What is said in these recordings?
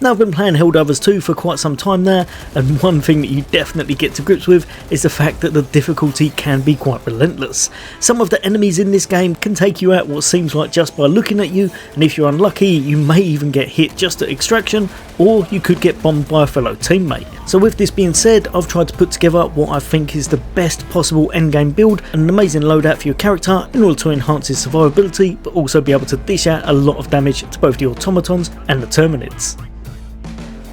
Now, I've been playing Helldivers 2 for quite some time now, and one thing that you definitely get to grips with is the fact that the difficulty can be quite relentless. Some of the enemies in this game can take you out what seems like just by looking at you, and if you're unlucky you may even get hit just at extraction, or you could get bombed by a fellow teammate. So with this being said, I've tried to put together what I think is the best possible endgame build and an amazing loadout for your character in order to enhance his survivability, but also be able to dish out a lot of damage to both the automatons and the terminids.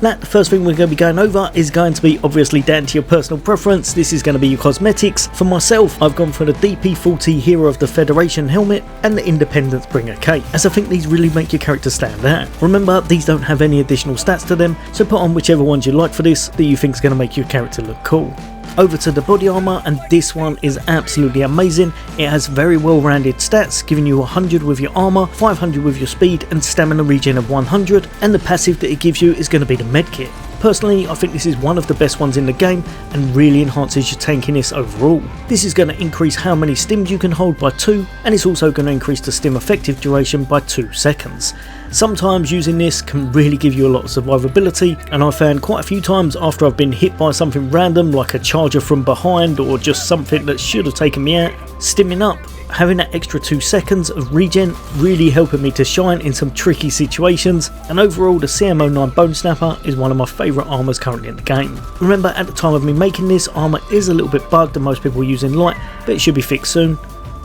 Now, the first thing we're going to be going over is going to be obviously down to your personal preference. This is going to be your cosmetics. For myself, I've gone for the DP40 Hero of the Federation helmet and the Independence Bringer cape, as I think these really make your character stand out. Remember, these don't have any additional stats to them, so put on whichever ones you like for this that you think is going to make your character look cool. Over to the body armor, and this one is absolutely amazing. It has very well rounded stats, giving you 100 with your armor, 500 with your speed, and stamina regen of 100, and the passive that it gives you is going to be the medkit. Personally, I think this is one of the best ones in the game and really enhances your tankiness overall. This is going to increase how many stims you can hold by 2, and it's also going to increase the stim effective duration by 2 seconds. Sometimes using this can really give you a lot of survivability, and I found quite a few times after I've been hit by something random like a charger from behind or just something that should have taken me out, stimming up, having that extra 2 seconds of regen really helping me to shine in some tricky situations, and overall the CM09 Bone Snapper is one of my favourite armours currently in the game. Remember, at the time of me making this, armour is a little bit bugged and most people are using light, but it should be fixed soon,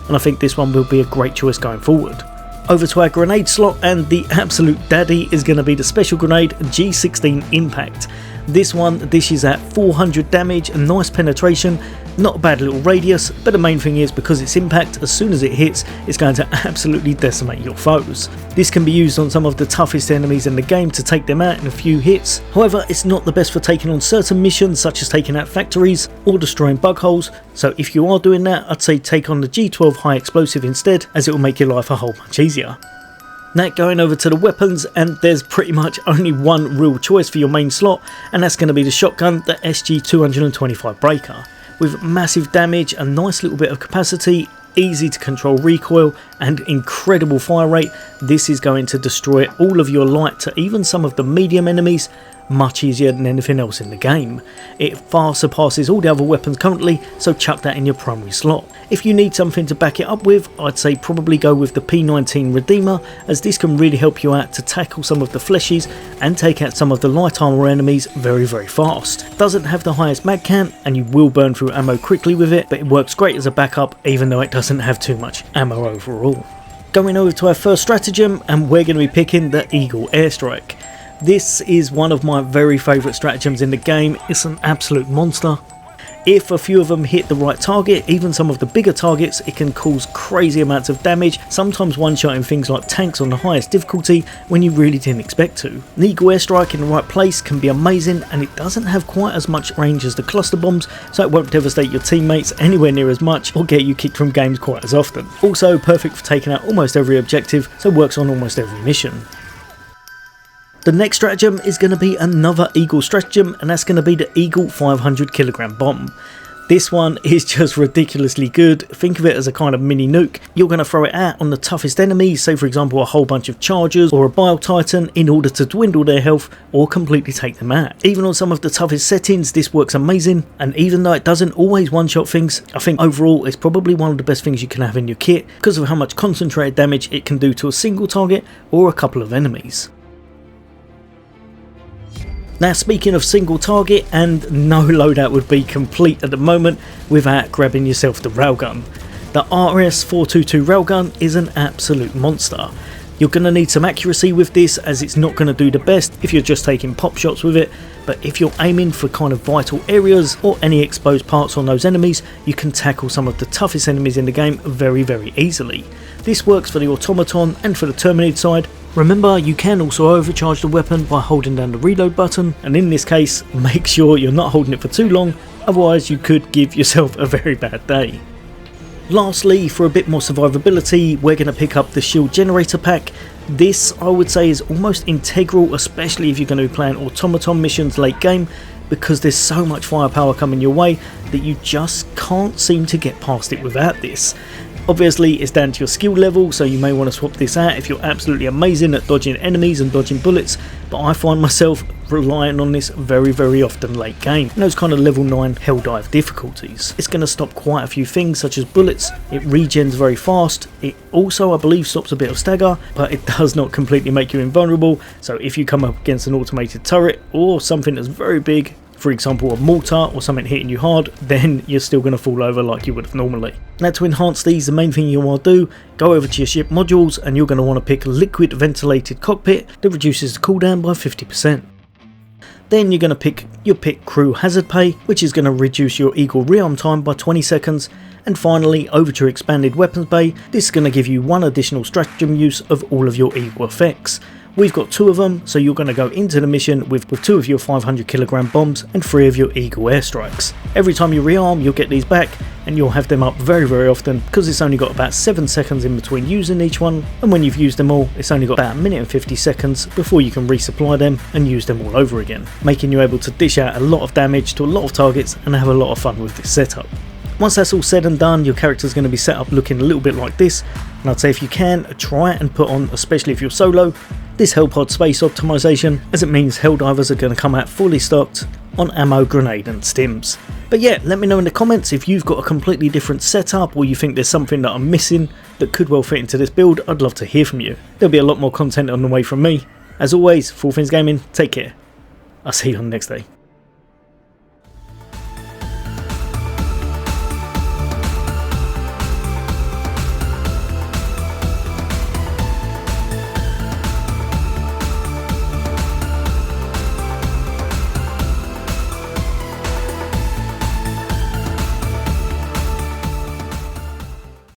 and I think this one will be a great choice going forward. Over to our grenade slot, and the absolute daddy is going to be the special grenade G16 Impact. This one dishes at 400 damage and nice penetration, not a bad little radius, but the main thing is because it's impact, as soon as it hits it's going to absolutely decimate your foes. This can be used on some of the toughest enemies in the game to take them out in a few hits. However, it's not the best for taking on certain missions such as taking out factories or destroying bug holes, so if you are doing that, I'd say take on the G12 High Explosive instead, as it will make your life a whole bunch easier. Now, going over to the weapons, and there's pretty much only one real choice for your main slot, and that's going to be the shotgun, the SG225 Breaker. With massive damage, a nice little bit of capacity, easy to control recoil, and incredible fire rate, this is going to destroy all of your light to even some of the medium enemies much easier than anything else in the game. It far surpasses all the other weapons currently, so chuck that in your primary slot. If you need something to back it up with, I'd say probably go with the P19 Redeemer, as this can really help you out to tackle some of the fleshies and take out some of the light armor enemies very fast. Doesn't have the highest mag count and you will burn through ammo quickly with it, but it works great as a backup even though it doesn't have too much ammo overall. Going over to our first stratagem, and we're going to be picking the Eagle Airstrike. This is one of my very favourite stratagems in the game. It's an absolute monster. If a few of them hit the right target, even some of the bigger targets, it can cause crazy amounts of damage, sometimes one-shotting things like tanks on the highest difficulty when you really didn't expect to. An Eagle Airstrike in the right place can be amazing, and it doesn't have quite as much range as the cluster bombs, so it won't devastate your teammates anywhere near as much or get you kicked from games quite as often. Also perfect for taking out almost every objective, so works on almost every mission. The next stratagem is going to be another Eagle stratagem, and that's going to be the Eagle 500kg bomb. This one is just ridiculously good. Think of it as a kind of mini nuke. You're going to throw it out on the toughest enemies, say for example a whole bunch of chargers or a Bile Titan, in order to dwindle their health or completely take them out. Even on some of the toughest settings this works amazing, and even though it doesn't always one-shot things, I think overall it's probably one of the best things you can have in your kit because of how much concentrated damage it can do to a single target or a couple of enemies. Now, speaking of single target, and no loadout would be complete at the moment without grabbing yourself the railgun. The RS422 railgun is an absolute monster. You're going to need some accuracy with this, as it's not going to do the best if you're just taking pop shots with it, but if you're aiming for kind of vital areas or any exposed parts on those enemies, you can tackle some of the toughest enemies in the game very easily. This works for the automaton and for the terminid side. Remember, you can also overcharge the weapon by holding down the reload button, and in this case make sure you're not holding it for too long, otherwise you could give yourself a very bad day. Lastly, for a bit more survivability, we're going to pick up the shield generator pack. This, I would say, is almost integral, especially if you're going to be playing automaton missions late game, because there's so much firepower coming your way that you just can't seem to get past it without this. Obviously it's down to your skill level, so you may want to swap this out if you're absolutely amazing at dodging enemies and dodging bullets, but I find myself relying on this very often late game. In those kind of level 9 Helldive difficulties. It's going to stop quite a few things such as bullets, it regens very fast, it also I believe stops a bit of stagger, but it does not completely make you invulnerable, so if you come up against an automated turret or something that's very big, for example a mortar or something hitting you hard, then you're still going to fall over like you would have normally. Now to enhance these, the main thing you want to do, go over to your ship modules and you're going to want to pick liquid ventilated cockpit that reduces the cooldown by 50%. Then you're going to pick your crew hazard pay, which is going to reduce your eagle rearm time by 20 seconds. And finally, over to your expanded weapons bay, this is going to give you one additional stratagem use of all of your eagle effects. We've got 2 of them, so you're going to go into the mission with 2 of your 500 kilogram bombs and 3 of your eagle airstrikes. Every time you rearm, you'll get these back and you'll have them up very often because it's only got about 7 seconds in between using each one, and when you've used them all it's only got about 1 minute and 50 seconds before you can resupply them and use them all over again, making you able to dish out a lot of damage to a lot of targets and have a lot of fun with this setup. Once that's all said and done, your character is going to be set up looking a little bit like this, and I'd say if you can, try and put on, especially if you're solo, this Hellpod space optimization, as it means Helldivers are going to come out fully stocked on ammo, grenade and stims. But yeah, let me know in the comments if you've got a completely different setup or you think there's something that I'm missing that could well fit into this build. I'd love to hear from you. There'll be a lot more content on the way from me. As always, for all things gaming, take care. I'll see you on the next day.